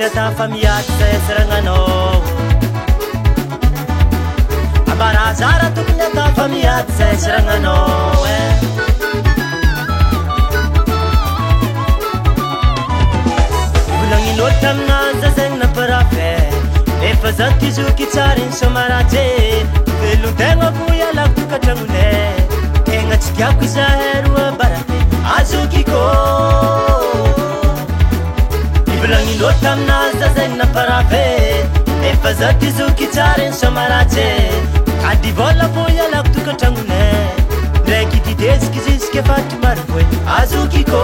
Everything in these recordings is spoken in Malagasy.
tokony atafa miaty zay siragnanao abarazara tokony atafa miaty zay siragnanao volagnin'olo taminanja zegny namparafe efa zato izoky tsara iny somaraje velon-tegna voialako tokantragnone tegna tsy diako izahay roa barafe azokiko volagnin'olo taminanja zegny namparafe efa zato izoky tsara iny somaraje ady vola voialako tokantragnone ndraiky didezika izy izy ke fatry maro voe azokiko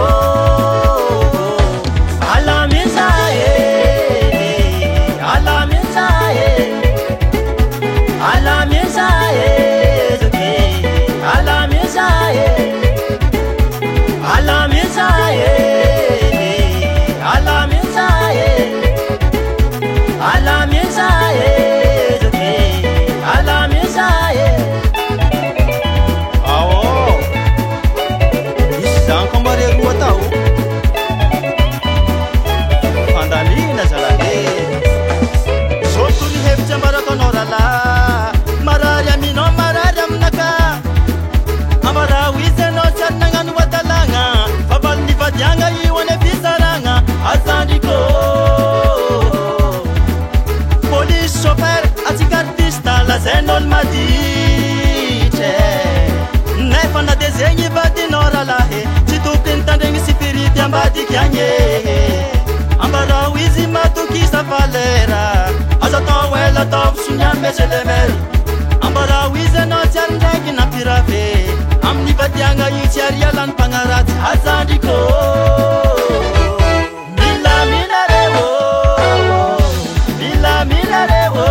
zenol madite nefa na de zegny vadinao ralahy tsy tokony tandregny sifirity ambadiky agny ambarao izy matokisa valera azo atao ela ataovy soniany meselemel ambarao izy anao tsy ary ndraiky nampirave amin'ny vadiagna io tsy ary alany mpagnaratsy azandriko milamina revo milamina revo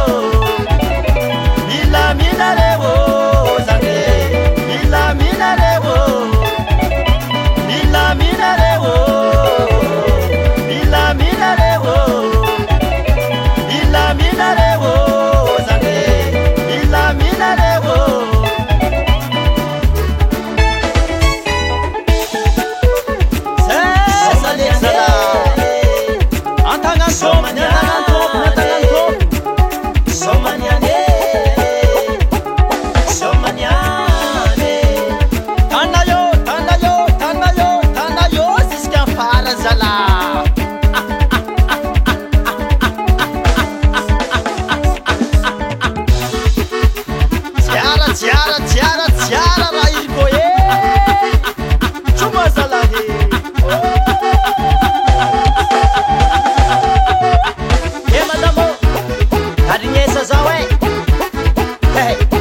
Hey